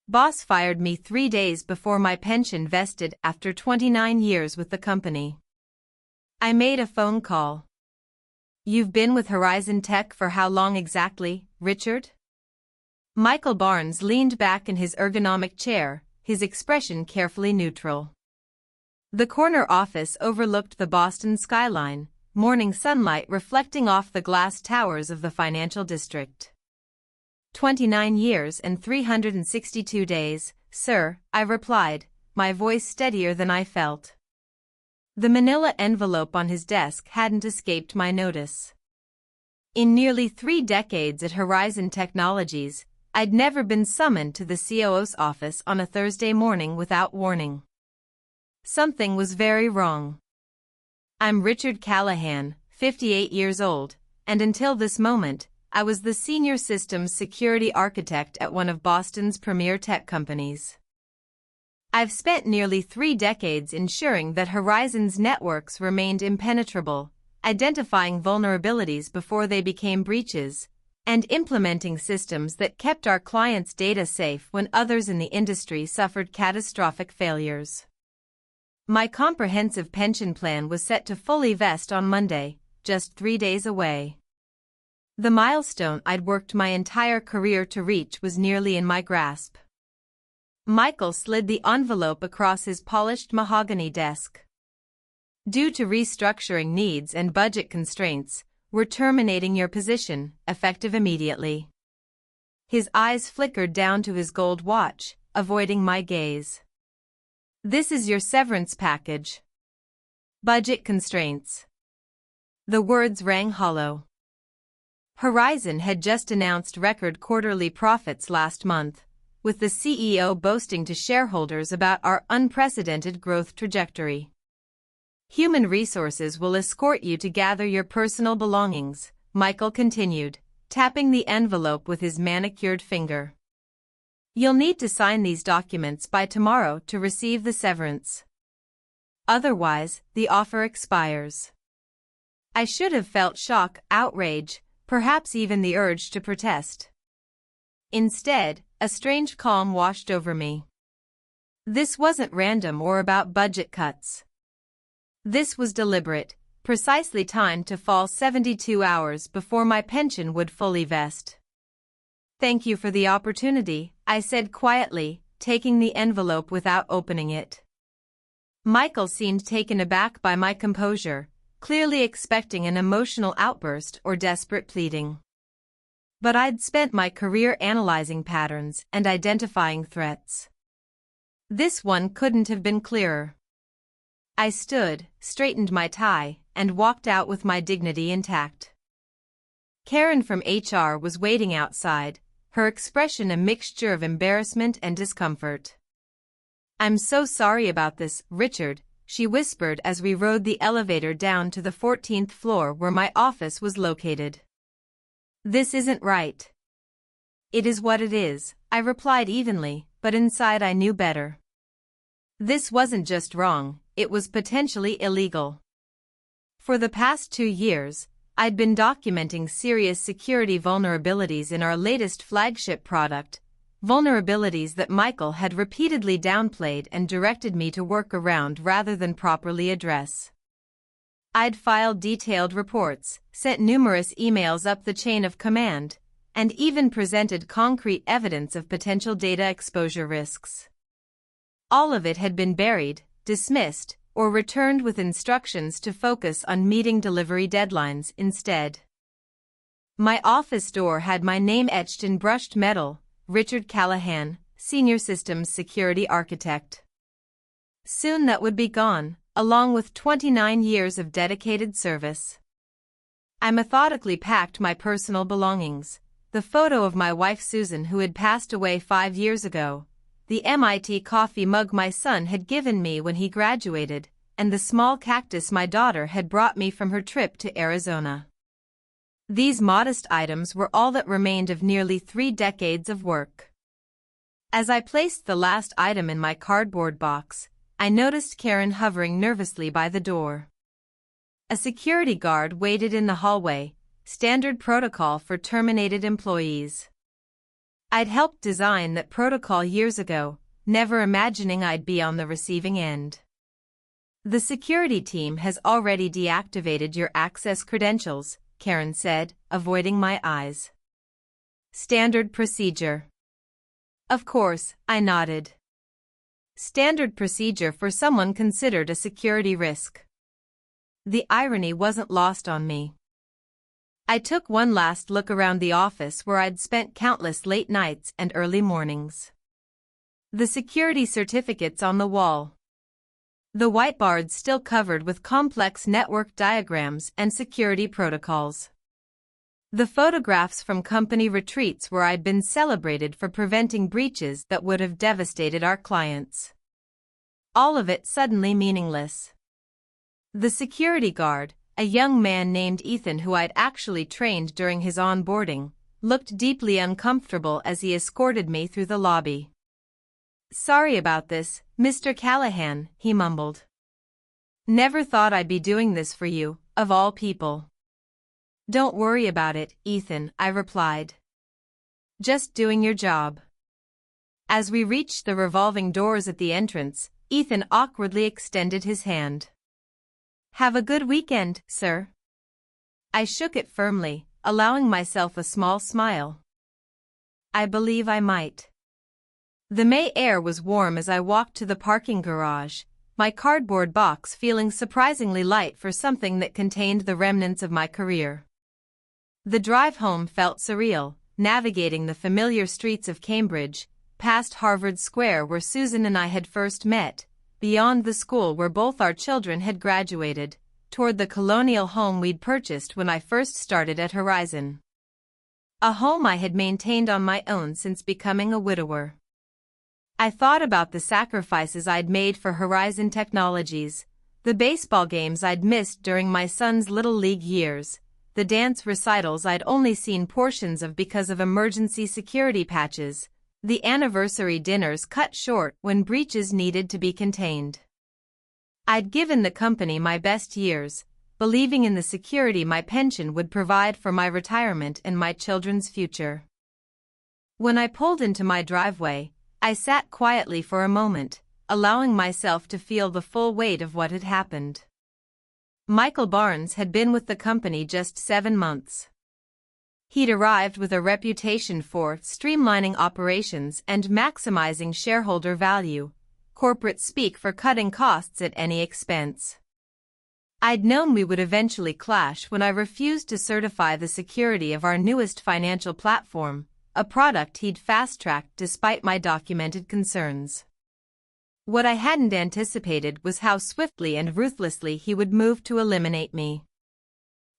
Boss fired me 3 days before my pension vested after 29 years with the company. I made a phone call. You've been with Horizon Tech for how long exactly, Richard? Michael Barnes leaned back in his ergonomic chair, his expression carefully neutral. The corner office overlooked the Boston skyline, morning sunlight reflecting off the glass towers of the financial district. 29 years and 362 days, sir, I replied, my voice steadier than I felt. The manila envelope on his desk hadn't escaped my notice. In nearly 3 decades at Horizon Technologies, I'd never been summoned to the COO's office on a Thursday morning without warning. Something was very wrong. I'm Richard Callahan, 58 years old, and until this moment, I was the senior systems security architect at one of Boston's premier tech companies. I've spent nearly 3 decades ensuring that Horizon's networks remained impenetrable, identifying vulnerabilities before they became breaches, and implementing systems that kept our clients' data safe when others in the industry suffered catastrophic failures. My comprehensive pension plan was set to fully vest on Monday, just 3 days away. The milestone I'd worked my entire career to reach was nearly in my grasp. Michael slid the envelope across his polished mahogany desk. Due to restructuring needs and budget constraints, we're terminating your position, effective immediately. His eyes flickered down to his gold watch, avoiding my gaze. This is your severance package. Budget constraints. The words rang hollow. Horizon had just announced record quarterly profits last month, with the CEO boasting to shareholders about our unprecedented growth trajectory. Human resources will escort you to gather your personal belongings, Michael continued, tapping the envelope with his manicured finger. You'll need to sign these documents by tomorrow to receive the severance. Otherwise, the offer expires. I should have felt shock, outrage, perhaps even the urge to protest. Instead, a strange calm washed over me. This wasn't random or about budget cuts. This was deliberate, precisely timed to fall 72 hours before my pension would fully vest. Thank you for the opportunity, I said quietly, taking the envelope without opening it. Michael seemed taken aback by my composure, clearly expecting an emotional outburst or desperate pleading. But I'd spent my career analyzing patterns and identifying threats. This one couldn't have been clearer. I stood, straightened my tie, and walked out with my dignity intact. Karen from HR was waiting outside, her expression a mixture of embarrassment and discomfort. I'm so sorry about this, Richard, she whispered as we rode the elevator down to the 14th floor where my office was located. This isn't right. It is what it is, I replied evenly, but inside I knew better. This wasn't just wrong, it was potentially illegal. For the past 2 years, I'd been documenting serious security vulnerabilities in our latest flagship product, vulnerabilities that Michael had repeatedly downplayed and directed me to work around rather than properly address. I'd filed detailed reports, sent numerous emails up the chain of command, and even presented concrete evidence of potential data exposure risks. All of it had been buried, dismissed, or returned with instructions to focus on meeting delivery deadlines instead. My office door had my name etched in brushed metal, Richard Callahan, Senior Systems Security Architect. Soon that would be gone, along with 29 years of dedicated service. I methodically packed my personal belongings, the photo of my wife Susan who had passed away 5 years ago, the MIT coffee mug my son had given me when he graduated, and the small cactus my daughter had brought me from her trip to Arizona. These modest items were all that remained of nearly 3 decades of work. As I placed the last item in my cardboard box, I noticed Karen hovering nervously by the door. A security guard waited in the hallway, standard protocol for terminated employees. I'd helped design that protocol years ago, never imagining I'd be on the receiving end. The security team has already deactivated your access credentials, Karen said, avoiding my eyes. Standard procedure. Of course, I nodded. Standard procedure for someone considered a security risk. The irony wasn't lost on me. I took one last look around the office where I'd spent countless late nights and early mornings. The security certificates on the wall. The whiteboards still covered with complex network diagrams and security protocols. The photographs from company retreats where I'd been celebrated for preventing breaches that would have devastated our clients. All of it suddenly meaningless. The security guard, a young man named Ethan who I'd actually trained during his onboarding, looked deeply uncomfortable as he escorted me through the lobby. "Sorry about this, Mr. Callahan," he mumbled. "Never thought I'd be doing this for you, of all people." "Don't worry about it, Ethan," I replied. "Just doing your job." As we reached the revolving doors at the entrance, Ethan awkwardly extended his hand. "Have a good weekend, sir." I shook it firmly, allowing myself a small smile. I believe I might. The May air was warm as I walked to the parking garage, my cardboard box feeling surprisingly light for something that contained the remnants of my career. The drive home felt surreal, navigating the familiar streets of Cambridge, past Harvard Square where Susan and I had first met, beyond the school where both our children had graduated, toward the colonial home we'd purchased when I first started at Horizon. A home I had maintained on my own since becoming a widower. I thought about the sacrifices I'd made for Horizon Technologies, the baseball games I'd missed during my son's Little League years, the dance recitals I'd only seen portions of because of emergency security patches, the anniversary dinners cut short when breaches needed to be contained. I'd given the company my best years, believing in the security my pension would provide for my retirement and my children's future. When I pulled into my driveway, I sat quietly for a moment, allowing myself to feel the full weight of what had happened. Michael Barnes had been with the company just 7 months. He'd arrived with a reputation for streamlining operations and maximizing shareholder value, corporate speak for cutting costs at any expense. I'd known we would eventually clash when I refused to certify the security of our newest financial platform, a product he'd fast-tracked despite my documented concerns. What I hadn't anticipated was how swiftly and ruthlessly he would move to eliminate me.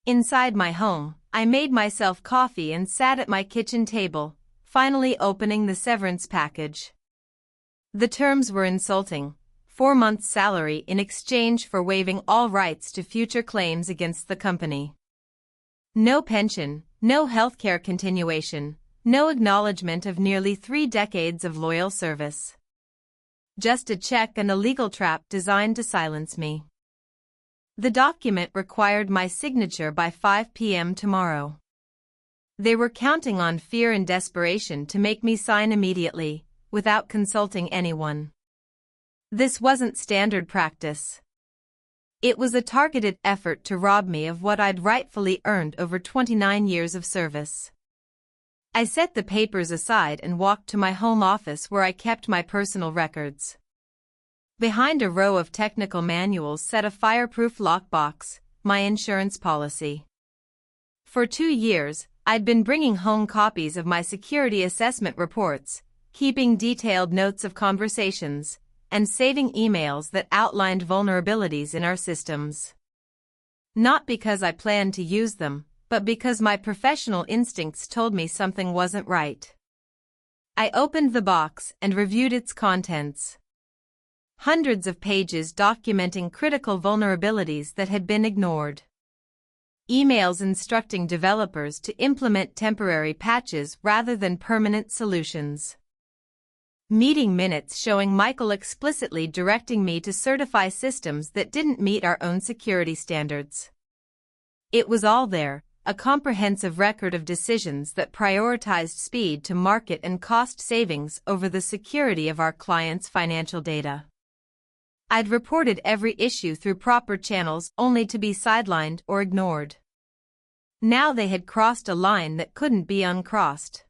Inside my home, I made myself coffee and sat at my kitchen table, finally opening the severance package. The terms were insulting: 4 months' salary in exchange for waiving all rights to future claims against the company. No pension, no healthcare continuation, no acknowledgement of nearly 3 decades of loyal service. Just a check and a legal trap designed to silence me. The document required my signature by 5 p.m. tomorrow. They were counting on fear and desperation to make me sign immediately, without consulting anyone. This wasn't standard practice. It was a targeted effort to rob me of what I'd rightfully earned over 29 years of service. I set the papers aside and walked to my home office where I kept my personal records. Behind a row of technical manuals sat a fireproof lockbox, my insurance policy. For 2 years, I'd been bringing home copies of my security assessment reports, keeping detailed notes of conversations, and saving emails that outlined vulnerabilities in our systems. Not because I planned to use them, but because my professional instincts told me something wasn't right. I opened the box and reviewed its contents. Hundreds of pages documenting critical vulnerabilities that had been ignored. Emails instructing developers to implement temporary patches rather than permanent solutions. Meeting minutes showing Michael explicitly directing me to certify systems that didn't meet our own security standards. It was all there, a comprehensive record of decisions that prioritized speed to market and cost savings over the security of our clients' financial data. I'd reported every issue through proper channels only to be sidelined or ignored. Now they had crossed a line that couldn't be uncrossed.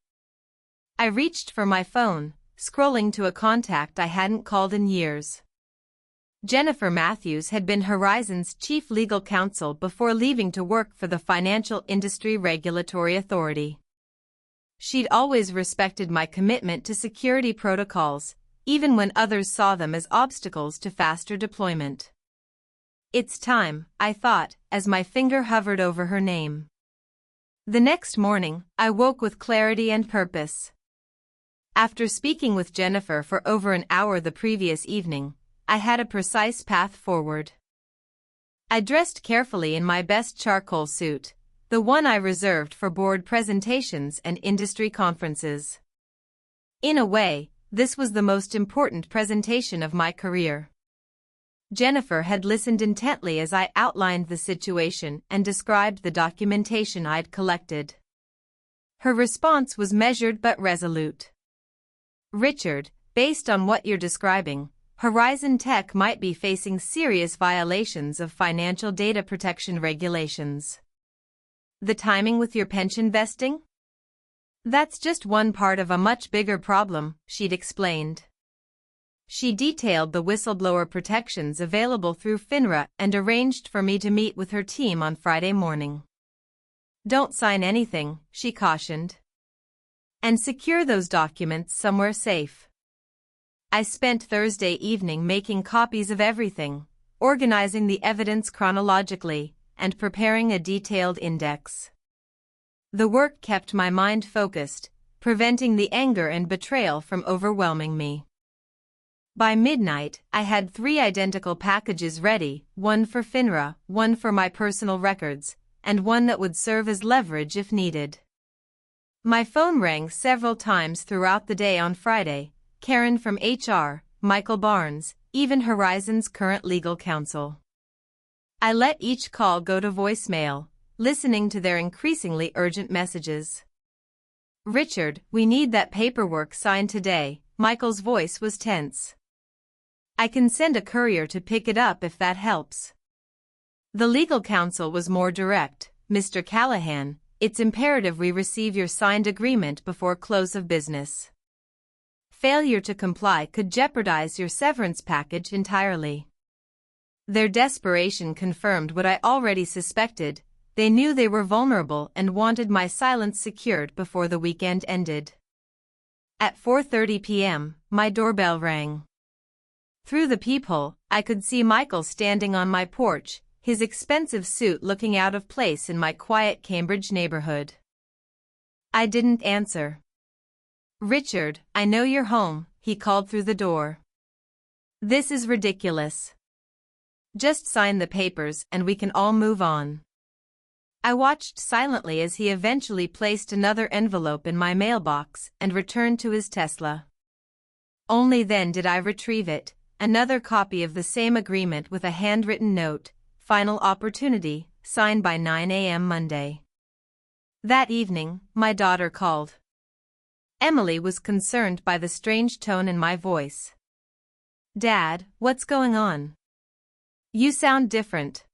I reached for my phone, scrolling to a contact I hadn't called in years. Jennifer Matthews had been Horizon's chief legal counsel before leaving to work for the Financial Industry Regulatory Authority. She'd always respected my commitment to security protocols, even when others saw them as obstacles to faster deployment. It's time, I thought, as my finger hovered over her name. The next morning, I woke with clarity and purpose. After speaking with Jennifer for over an hour the previous evening, I had a precise path forward. I dressed carefully in my best charcoal suit, the one I reserved for board presentations and industry conferences. In a way, this was the most important presentation of my career. Jennifer had listened intently as I outlined the situation and described the documentation I'd collected. Her response was measured but resolute. "Richard, based on what you're describing, Horizon Tech might be facing serious violations of financial data protection regulations. The timing with your pension vesting? That's just one part of a much bigger problem," she'd explained. She detailed the whistleblower protections available through FINRA and arranged for me to meet with her team on Friday morning. "Don't sign anything," she cautioned. "And secure those documents somewhere safe." I spent Thursday evening making copies of everything, organizing the evidence chronologically, and preparing a detailed index. The work kept my mind focused, preventing the anger and betrayal from overwhelming me. By midnight, I had 3 identical packages ready, one for FINRA, one for my personal records, and one that would serve as leverage if needed. My phone rang several times throughout the day on Friday. Karen from HR, Michael Barnes, even Horizon's current legal counsel. I let each call go to voicemail, listening to their increasingly urgent messages. "Richard, we need that paperwork signed today," Michael's voice was tense. "I can send a courier to pick it up if that helps." The legal counsel was more direct. "Mr. Callahan, it's imperative we receive your signed agreement before close of business. Failure to comply could jeopardize your severance package entirely." Their desperation confirmed what I already suspected. They knew they were vulnerable and wanted my silence secured before the weekend ended. At 4:30 p.m., my doorbell rang. Through the peephole, I could see Michael standing on my porch, his expensive suit looking out of place in my quiet Cambridge neighborhood. I didn't answer. "Richard, I know you're home," he called through the door. "This is ridiculous. Just sign the papers and we can all move on." I watched silently as he eventually placed another envelope in my mailbox and returned to his Tesla. Only then did I retrieve it, another copy of the same agreement with a handwritten note, "Final opportunity," signed by 9 a.m. Monday. That evening, my daughter called. Emily was concerned by the strange tone in my voice. "Dad, what's going on? You sound different."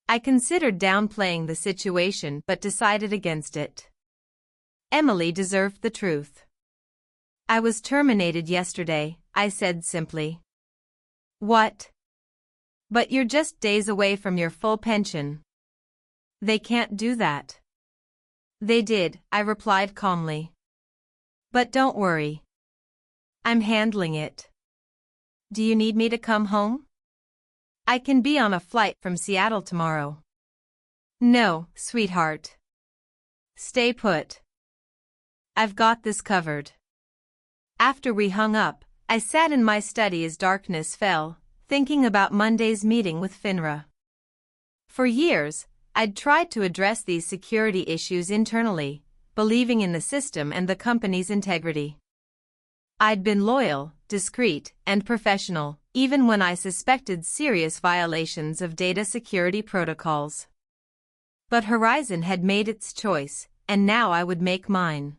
I considered downplaying the situation but decided against it. Emily deserved the truth. "I was terminated yesterday," I said simply. "What? But you're just days away from your full pension." "They can't do that." "They did," I replied calmly. "But don't worry. I'm handling it. Do you need me to come home? I can be on a flight from Seattle tomorrow." "No, sweetheart. Stay put. I've got this covered." After we hung up, I sat in my study as darkness fell, thinking about Monday's meeting with FINRA. For years, I'd tried to address these security issues internally, believing in the system and the company's integrity. I'd been loyal, discreet, and professional, even when I suspected serious violations of data security protocols. But Horizon had made its choice, and now I would make mine.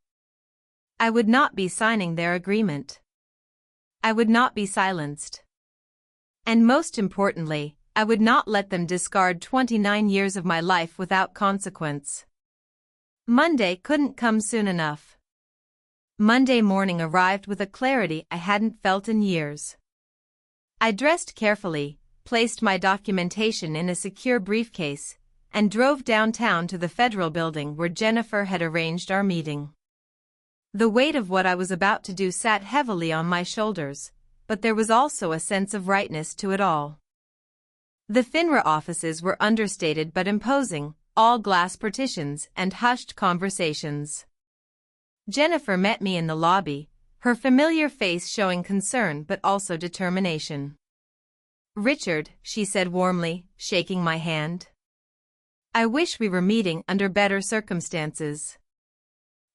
I would not be signing their agreement. I would not be silenced. And most importantly, I would not let them discard 29 years of my life without consequence. Monday couldn't come soon enough. Monday morning arrived with a clarity I hadn't felt in years. I dressed carefully, placed my documentation in a secure briefcase, and drove downtown to the Federal Building where Jennifer had arranged our meeting. The weight of what I was about to do sat heavily on my shoulders, but there was also a sense of rightness to it all. The FINRA offices were understated but imposing, all glass partitions and hushed conversations. Jennifer met me in the lobby, her familiar face showing concern but also determination. "Richard," she said warmly, shaking my hand. "I wish we were meeting under better circumstances."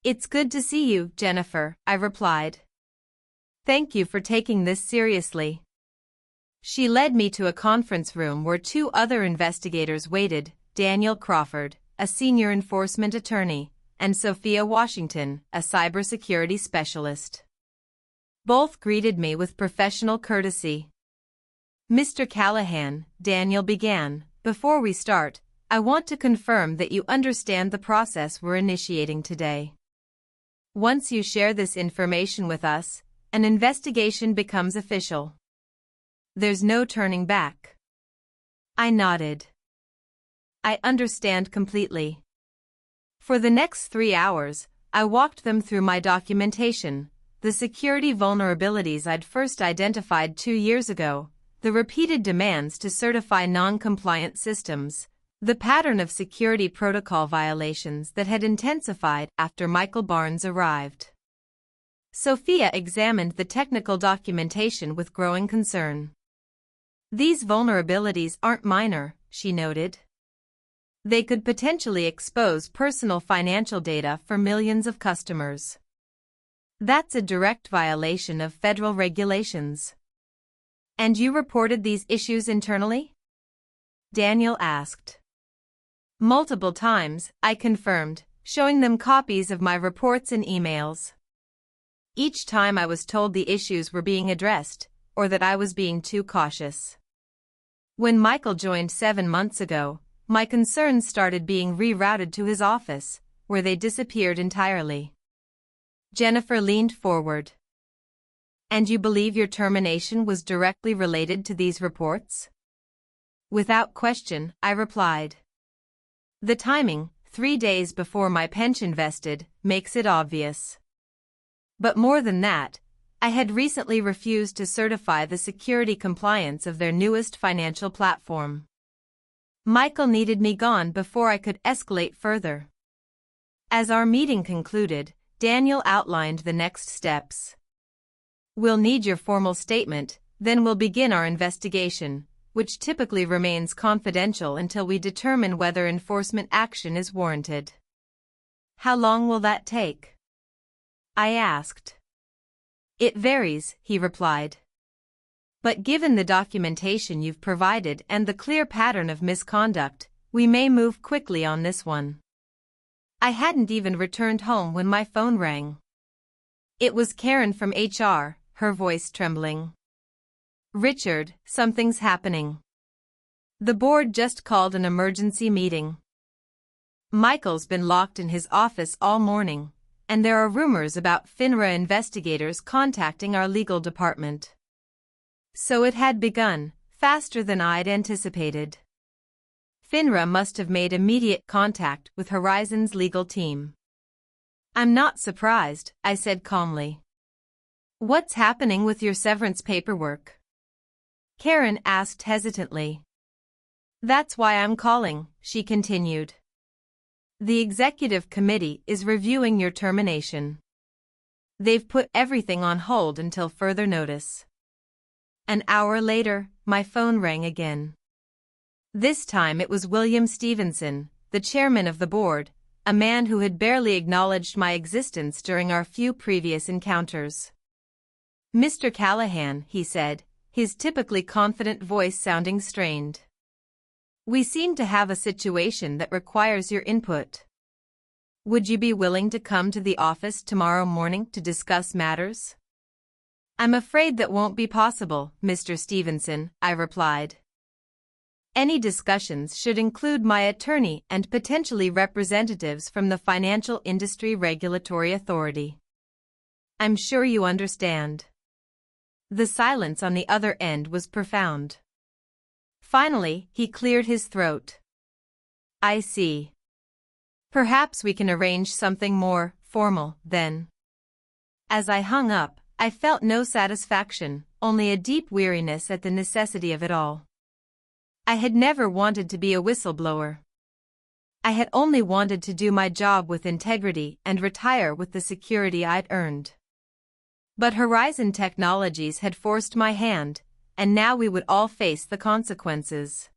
"It's good to see you, Jennifer," I replied. "Thank you for taking this seriously." She led me to a conference room where two other investigators waited, Daniel Crawford, a senior enforcement attorney, and Sophia Washington, a cybersecurity specialist. Both greeted me with professional courtesy. "Mr. Callahan," Daniel began, "before we start, I want to confirm that you understand the process we're initiating today. Once you share this information with us, an investigation becomes official. There's no turning back." I nodded. "I understand completely." For the next 3 hours, I walked them through my documentation, the security vulnerabilities I'd first identified 2 years ago, the repeated demands to certify non-compliant systems, the pattern of security protocol violations that had intensified after Michael Barnes arrived. Sophia examined the technical documentation with growing concern. "These vulnerabilities aren't minor," she noted. "They could potentially expose personal financial data for millions of customers. That's a direct violation of federal regulations." "And you reported these issues internally?" Daniel asked. "Multiple times," I confirmed, showing them copies of my reports and emails. Each time I was told the issues were being addressed, or that I was being too cautious. When Michael joined 7 months ago, my concerns started being rerouted to his office, where they disappeared entirely. Jennifer leaned forward. "And you believe your termination was directly related to these reports?" "Without question," I replied. "The timing, 3 days before my pension vested, makes it obvious. But more than that, I had recently refused to certify the security compliance of their newest financial platform. Michael needed me gone before I could escalate further." As our meeting concluded, Daniel outlined the next steps. "We'll need your formal statement, then we'll begin our investigation, which typically remains confidential until we determine whether enforcement action is warranted." "How long will that take?" I asked. "It varies," he replied. "But given the documentation you've provided and the clear pattern of misconduct, we may move quickly on this one." I hadn't even returned home when my phone rang. It was Karen from HR, her voice trembling. "Richard, something's happening. The board just called an emergency meeting. Michael's been locked in his office all morning, and there are rumors about FINRA investigators contacting our legal department." So it had begun, faster than I'd anticipated. FINRA must have made immediate contact with Horizon's legal team. "I'm not surprised," I said calmly. "What's happening with your severance paperwork?" Karen asked hesitantly. "That's why I'm calling," she continued. "The executive committee is reviewing your termination. They've put everything on hold until further notice." An hour later, my phone rang again. This time it was William Stevenson, the chairman of the board, a man who had barely acknowledged my existence during our few previous encounters. "Mr. Callahan," he said, his typically confident voice sounding strained. We seem to have a situation that requires your input. Would you be willing to come to the office tomorrow morning to discuss matters? I'm afraid that won't be possible, Mr. Stevenson, I replied. Any discussions should include my attorney and potentially representatives from the Financial Industry Regulatory Authority. I'm sure you understand. The silence on the other end was profound. Finally, he cleared his throat. I see. Perhaps we can arrange something more formal, then. As I hung up, I felt no satisfaction, only a deep weariness at the necessity of it all. I had never wanted to be a whistleblower. I had only wanted to do my job with integrity and retire with the security I'd earned. But Horizon Technologies had forced my hand, and now we would all face the consequences.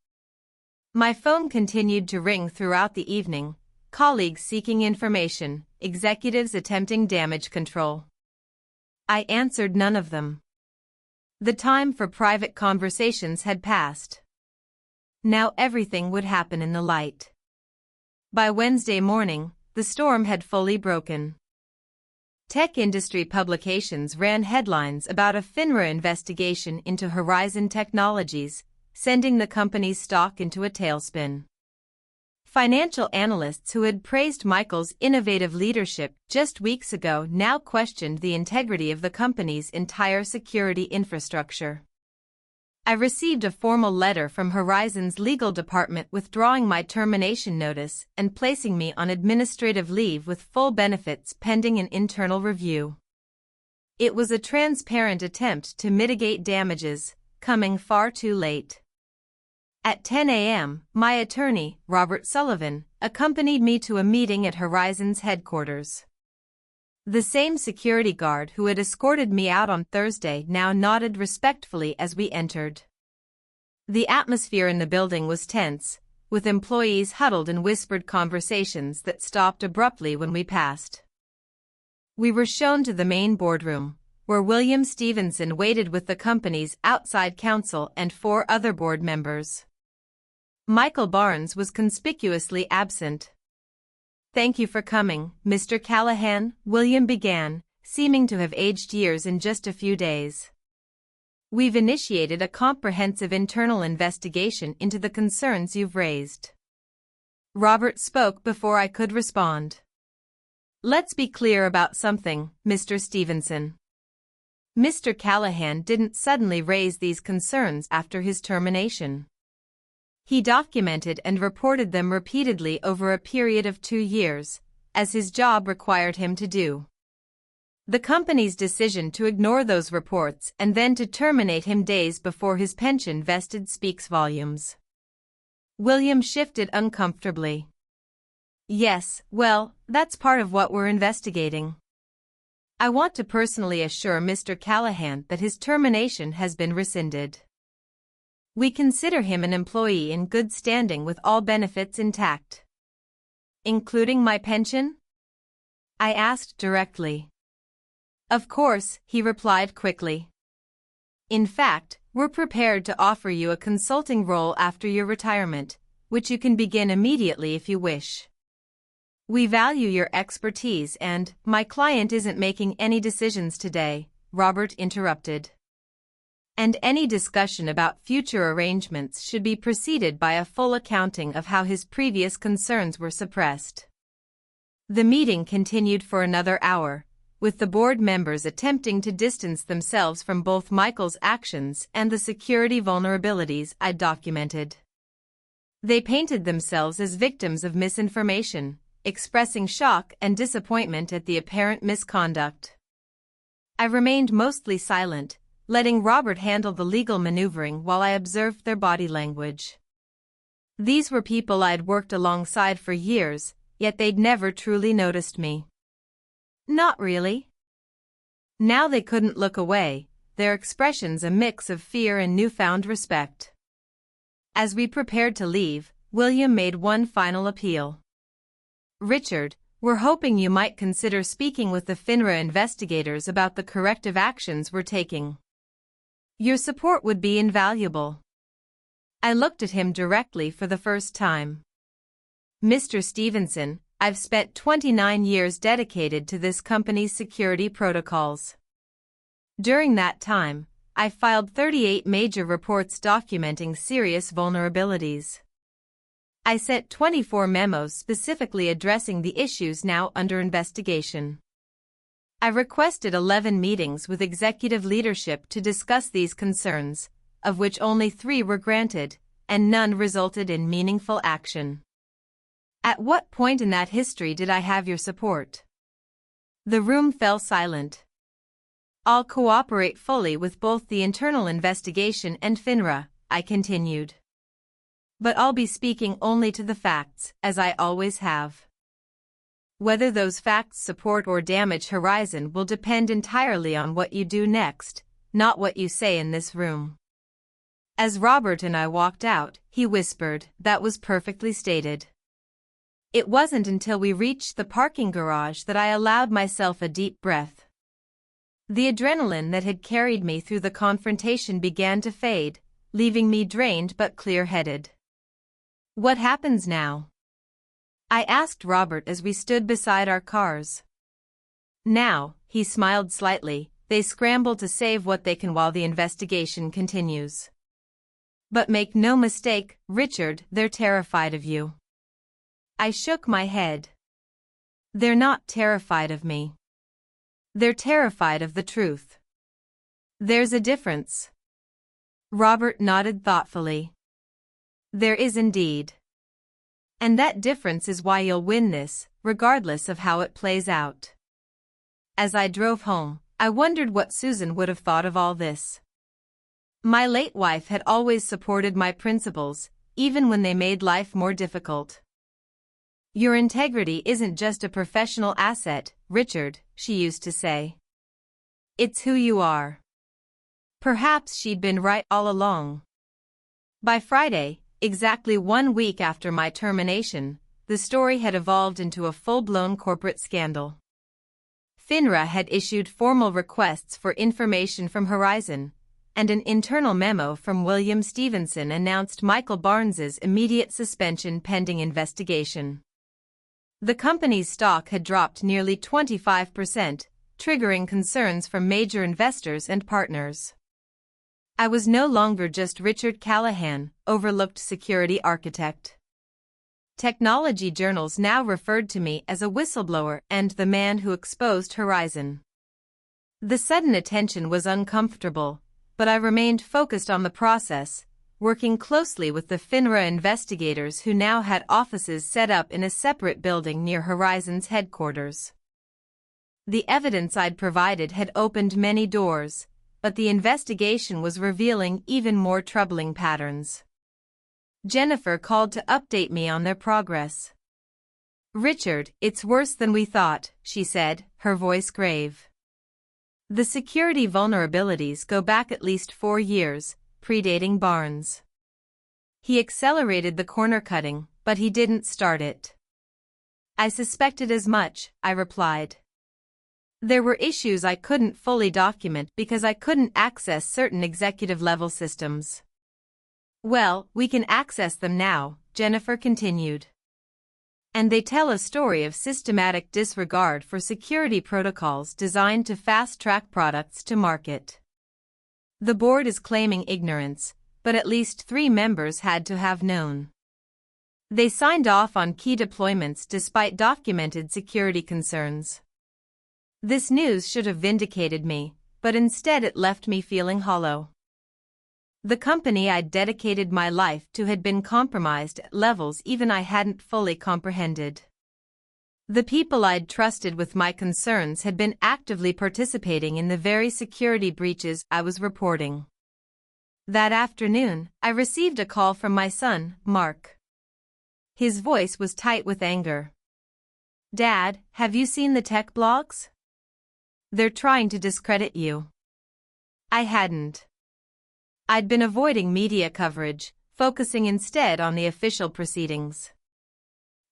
My phone continued to ring throughout the evening, colleagues seeking information, executives attempting damage control. I answered none of them. The time for private conversations had passed. Now everything would happen in the light. By Wednesday morning, the storm had fully broken. Tech industry publications ran headlines about a FINRA investigation into Horizon Technologies, sending the company's stock into a tailspin. Financial analysts who had praised Michael's innovative leadership just weeks ago now questioned the integrity of the company's entire security infrastructure. I received a formal letter from Horizon's legal department withdrawing my termination notice and placing me on administrative leave with full benefits pending an internal review. It was a transparent attempt to mitigate damages, coming far too late. At 10 a.m., my attorney, Robert Sullivan, accompanied me to a meeting at Horizon's headquarters. The same security guard who had escorted me out on Thursday now nodded respectfully as we entered. The atmosphere in the building was tense, with employees huddled in whispered conversations that stopped abruptly when we passed. We were shown to the main boardroom, where William Stevenson waited with the company's outside counsel and 4 other board members. Michael Barnes was conspicuously absent. "Thank you for coming, Mr. Callahan," William began, seeming to have aged years in just a few days. "We've initiated a comprehensive internal investigation into the concerns you've raised." Robert spoke before I could respond. "Let's be clear about something, Mr. Stevenson. Mr. Callahan didn't suddenly raise these concerns after his termination. He documented and reported them repeatedly over a period of 2 years, as his job required him to do. The company's decision to ignore those reports and then to terminate him days before his pension vested speaks volumes." William shifted uncomfortably. "Yes, well, that's part of what we're investigating. I want to personally assure Mr. Callahan that his termination has been rescinded. We consider him an employee in good standing with all benefits intact." "Including my pension?" I asked directly. "Of course," he replied quickly. "In fact, we're prepared to offer you a consulting role after your retirement, which you can begin immediately if you wish. We value your expertise and, my client isn't making any decisions today," Robert interrupted. "And any discussion about future arrangements should be preceded by a full accounting of how his previous concerns were suppressed." The meeting continued for another hour, with the board members attempting to distance themselves from both Michael's actions and the security vulnerabilities I'd documented. They painted themselves as victims of misinformation, expressing shock and disappointment at the apparent misconduct. I remained mostly silent, letting Robert handle the legal maneuvering while I observed their body language. These were people I'd worked alongside for years, yet they'd never truly noticed me. Not really. Now they couldn't look away, their expressions a mix of fear and newfound respect. As we prepared to leave, William made one final appeal. "Richard, we're hoping you might consider speaking with the FINRA investigators about the corrective actions we're taking. Your support would be invaluable." I looked at him directly for the first time. Mr. Stevenson, I've spent 29 years dedicated to this company's security protocols. During that time, I filed 38 major reports documenting serious vulnerabilities. I sent 24 memos specifically addressing the issues now under investigation. I requested 11 meetings with executive leadership to discuss these concerns, of which only 3 were granted, and none resulted in meaningful action. At what point in that history did I have your support? The room fell silent. I'll cooperate fully with both the internal investigation and FINRA, I continued. But I'll be speaking only to the facts, as I always have. Whether those facts support or damage Horizon will depend entirely on what you do next, not what you say in this room. As Robert and I walked out, he whispered, "That was perfectly stated." It wasn't until we reached the parking garage that I allowed myself a deep breath. The adrenaline that had carried me through the confrontation began to fade, leaving me drained but clear-headed. "What happens now?" I asked Robert as we stood beside our cars. "Now," he smiled slightly, "they scramble to save what they can while the investigation continues. But make no mistake, Richard, they're terrified of you." I shook my head. "They're not terrified of me. They're terrified of the truth." "There's a difference." Robert nodded thoughtfully. "There is indeed. And that difference is why you'll win this, regardless of how it plays out." As I drove home, I wondered what Susan would have thought of all this. My late wife had always supported my principles, even when they made life more difficult. "Your integrity isn't just a professional asset, Richard," she used to say. "It's who you are." Perhaps she'd been right all along. By Friday, exactly 1 week after my termination, the story had evolved into a full-blown corporate scandal. FINRA had issued formal requests for information from Horizon, and an internal memo from William Stevenson announced Michael Barnes's immediate suspension pending investigation. The company's stock had dropped nearly 25%, triggering concerns from major investors and partners. I was no longer just Richard Callahan, overlooked security architect. Technology journals now referred to me as a whistleblower and the man who exposed Horizon. The sudden attention was uncomfortable, but I remained focused on the process, working closely with the FINRA investigators who now had offices set up in a separate building near Horizon's headquarters. The evidence I'd provided had opened many doors, but the investigation was revealing even more troubling patterns. Jennifer called to update me on their progress. "Richard, it's worse than we thought," she said, her voice grave. "The security vulnerabilities go back at least 4 years, predating Barnes. He accelerated the corner cutting, but he didn't start it." "I suspected as much," I replied. "There were issues I couldn't fully document because I couldn't access certain executive-level systems." "Well, we can access them now," Jennifer continued. "And they tell a story of systematic disregard for security protocols designed to fast-track products to market. The board is claiming ignorance, but at least 3 members had to have known. They signed off on key deployments despite documented security concerns. This news should have vindicated me, but instead it left me feeling hollow. The company I'd dedicated my life to had been compromised at levels even I hadn't fully comprehended. The people I'd trusted with my concerns had been actively participating in the very security breaches I was reporting. That afternoon, I received a call from my son, Mark. His voice was tight with anger. "Dad, have you seen the tech blogs? They're trying to discredit you." I hadn't. I'd been avoiding media coverage, focusing instead on the official proceedings.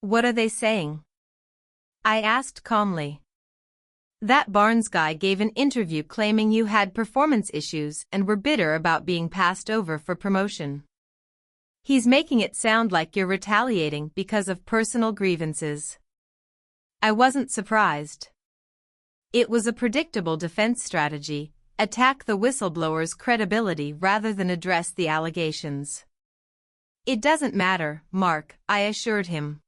"What are they saying?" I asked calmly. "That Barnes guy gave an interview claiming you had performance issues and were bitter about being passed over for promotion." He's making it sound like you're retaliating because of personal grievances. I wasn't surprised. It was a predictable defense strategy, attack the whistleblower's credibility rather than address the allegations. It doesn't matter, Mark, I assured him.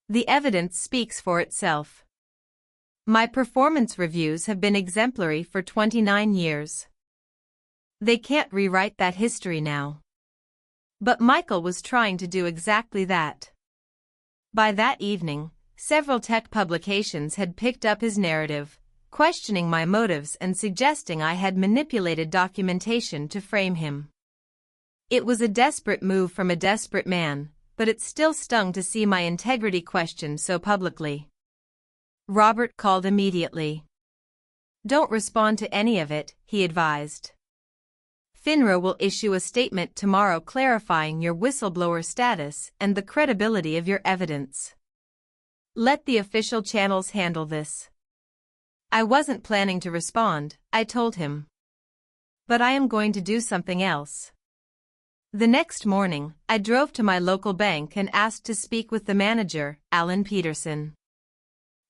The evidence speaks for itself. My performance reviews have been exemplary for 29 years. They can't rewrite that history now. But Michael was trying to do exactly that. By that evening, several tech publications had picked up his narrative, questioning my motives and suggesting I had manipulated documentation to frame him. It was a desperate move from a desperate man, but it still stung to see my integrity questioned so publicly. Robert called immediately. Don't respond to any of it, he advised. FINRA will issue a statement tomorrow clarifying your whistleblower status and the credibility of your evidence. Let the official channels handle this. I wasn't planning to respond, I told him. But I am going to do something else. The next morning, I drove to my local bank and asked to speak with the manager, Alan Peterson.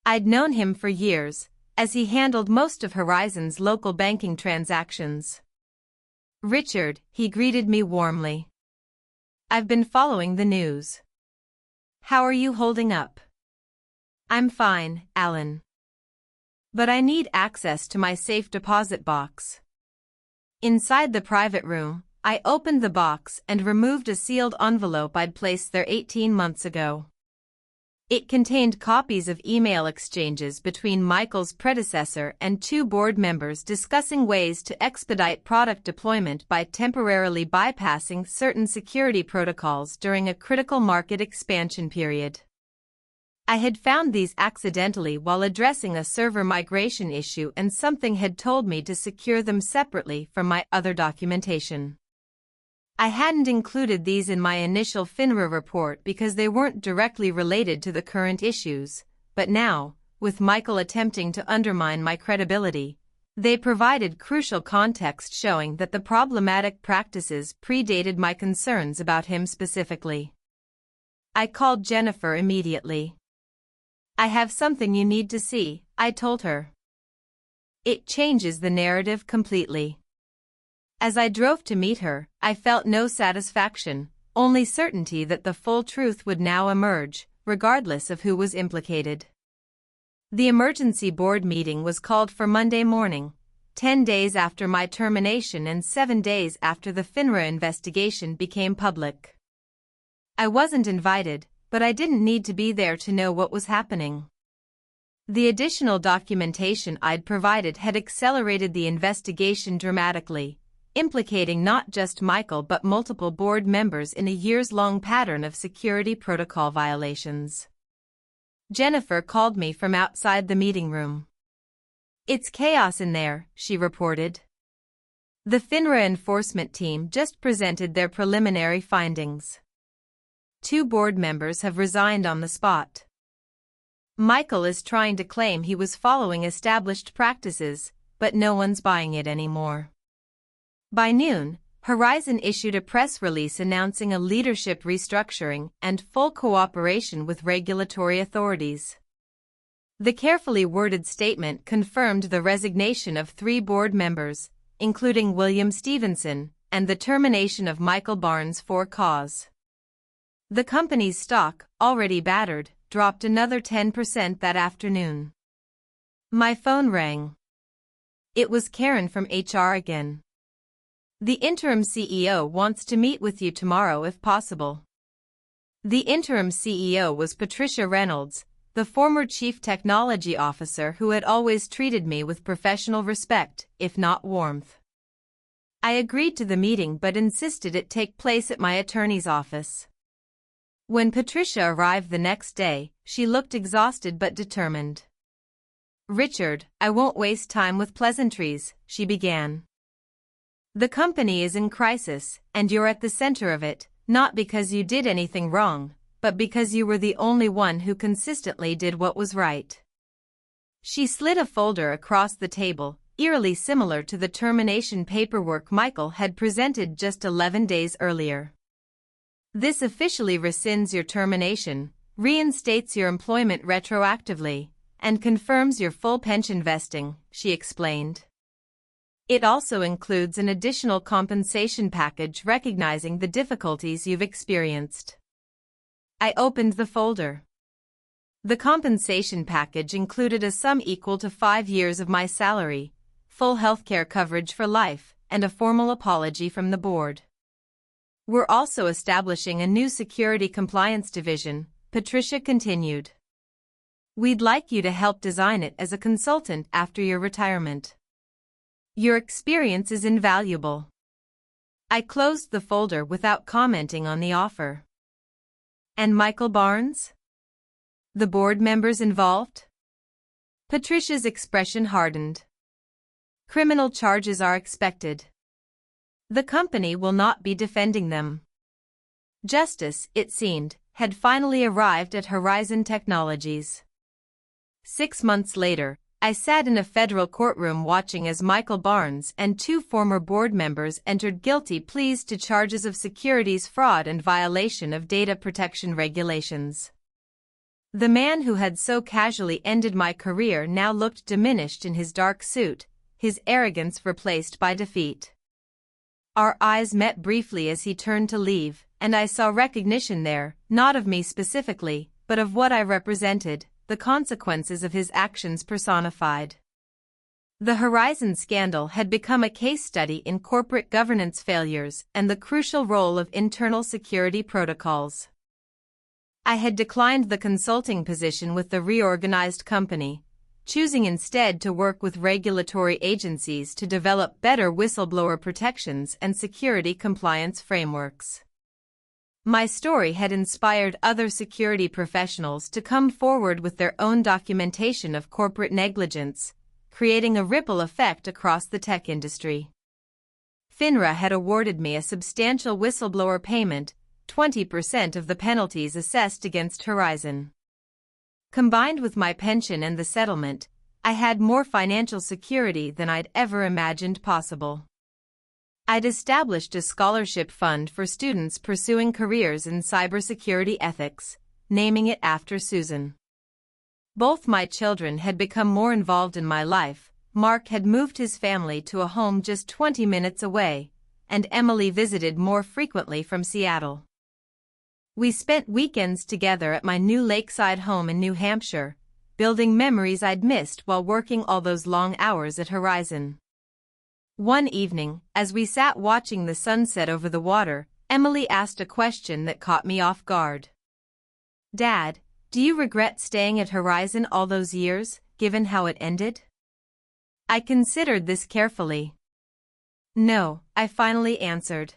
I'd known him for years, as he handled most of Horizon's local banking transactions. Richard, he greeted me warmly. I've been following the news. How are you holding up? I'm fine, Alan. But I need access to my safe deposit box. Inside the private room, I opened the box and removed a sealed envelope I'd placed there 18 months ago. It contained copies of email exchanges between Michael's predecessor and 2 board members discussing ways to expedite product deployment by temporarily bypassing certain security protocols during a critical market expansion period. I had found these accidentally while addressing a server migration issue, and something had told me to secure them separately from my other documentation. I hadn't included these in my initial FINRA report because they weren't directly related to the current issues, but now, with Michael attempting to undermine my credibility, they provided crucial context showing that the problematic practices predated my concerns about him specifically. I called Jennifer immediately. I have something you need to see, I told her. It changes the narrative completely. As I drove to meet her, I felt no satisfaction, only certainty that the full truth would now emerge, regardless of who was implicated. The emergency board meeting was called for Monday morning, 10 days after my termination and 7 days after the FINRA investigation became public. I wasn't invited, but I didn't need to be there to know what was happening. The additional documentation I'd provided had accelerated the investigation dramatically, implicating not just Michael but multiple board members in a years-long pattern of security protocol violations. Jennifer called me from outside the meeting room. It's chaos in there, she reported. The FINRA enforcement team just presented their preliminary findings. 2 board members have resigned on the spot. Michael is trying to claim he was following established practices, but no one's buying it anymore. By noon, Horizon issued a press release announcing a leadership restructuring and full cooperation with regulatory authorities. The carefully worded statement confirmed the resignation of 3 board members, including William Stevenson, and the termination of Michael Barnes for cause. The company's stock, already battered, dropped another 10% that afternoon. My phone rang. It was Karen from HR again. The interim CEO wants to meet with you tomorrow if possible. The interim CEO was Patricia Reynolds, the former chief technology officer who had always treated me with professional respect, if not warmth. I agreed to the meeting but insisted it take place at my attorney's office. When Patricia arrived the next day, she looked exhausted but determined. Richard, I won't waste time with pleasantries, she began. The company is in crisis, and you're at the center of it, not because you did anything wrong, but because you were the only one who consistently did what was right. She slid a folder across the table, eerily similar to the termination paperwork Michael had presented just 11 days earlier. This officially rescinds your termination, reinstates your employment retroactively, and confirms your full pension vesting, she explained. It also includes an additional compensation package recognizing the difficulties you've experienced. I opened the folder. The compensation package included a sum equal to 5 years of my salary, full healthcare coverage for life, and a formal apology from the board. We're also establishing a new security compliance division, Patricia continued. We'd like you to help design it as a consultant after your retirement. Your experience is invaluable. I closed the folder without commenting on the offer. And Michael Barnes? The board members involved? Patricia's expression hardened. Criminal charges are expected. The company will not be defending them. Justice, it seemed, had finally arrived at Horizon Technologies. 6 months later, I sat in a federal courtroom watching as Michael Barnes and 2 former board members entered guilty pleas to charges of securities fraud and violation of data protection regulations. The man who had so casually ended my career now looked diminished in his dark suit, his arrogance replaced by defeat. Our eyes met briefly as he turned to leave, and I saw recognition there, not of me specifically, but of what I represented, the consequences of his actions personified. The Horizon scandal had become a case study in corporate governance failures and the crucial role of internal security protocols. I had declined the consulting position with the reorganized company, choosing instead to work with regulatory agencies to develop better whistleblower protections and security compliance frameworks. My story had inspired other security professionals to come forward with their own documentation of corporate negligence, creating a ripple effect across the tech industry. FINRA had awarded me a substantial whistleblower payment, 20% of the penalties assessed against Horizon. Combined with my pension and the settlement, I had more financial security than I'd ever imagined possible. I'd established a scholarship fund for students pursuing careers in cybersecurity ethics, naming it after Susan. Both my children had become more involved in my life. Mark had moved his family to a home just 20 minutes away, and Emily visited more frequently from Seattle. We spent weekends together at my new lakeside home in New Hampshire, building memories I'd missed while working all those long hours at Horizon. One evening, as we sat watching the sunset over the water, Emily asked a question that caught me off guard. "Dad, do you regret staying at Horizon all those years, given how it ended?" I considered this carefully. "No," I finally answered.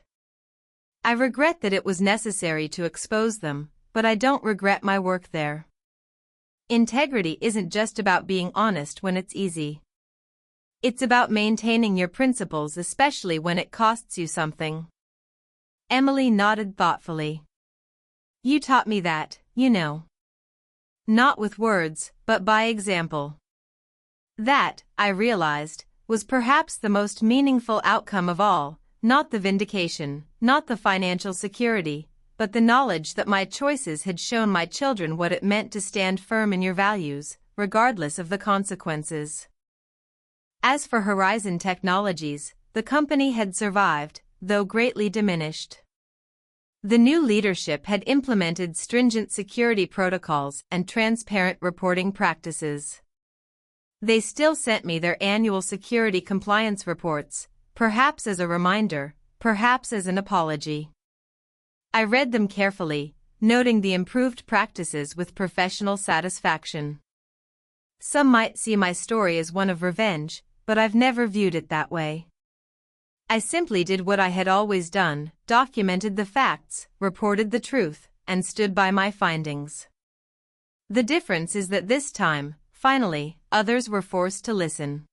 "I regret that it was necessary to expose them, but I don't regret my work there. Integrity isn't just about being honest when it's easy. It's about maintaining your principles, especially when it costs you something." Emily nodded thoughtfully. "You taught me that, you know. Not with words, but by example." That, I realized, was perhaps the most meaningful outcome of all, not the vindication, not the financial security, but the knowledge that my choices had shown my children what it meant to stand firm in your values, regardless of the consequences. As for Horizon Technologies, the company had survived, though greatly diminished. The new leadership had implemented stringent security protocols and transparent reporting practices. They still sent me their annual security compliance reports, perhaps as a reminder, perhaps as an apology. I read them carefully, noting the improved practices with professional satisfaction. Some might see my story as one of revenge, but I've never viewed it that way. I simply did what I had always done, documented the facts, reported the truth, and stood by my findings. The difference is that this time, finally, others were forced to listen.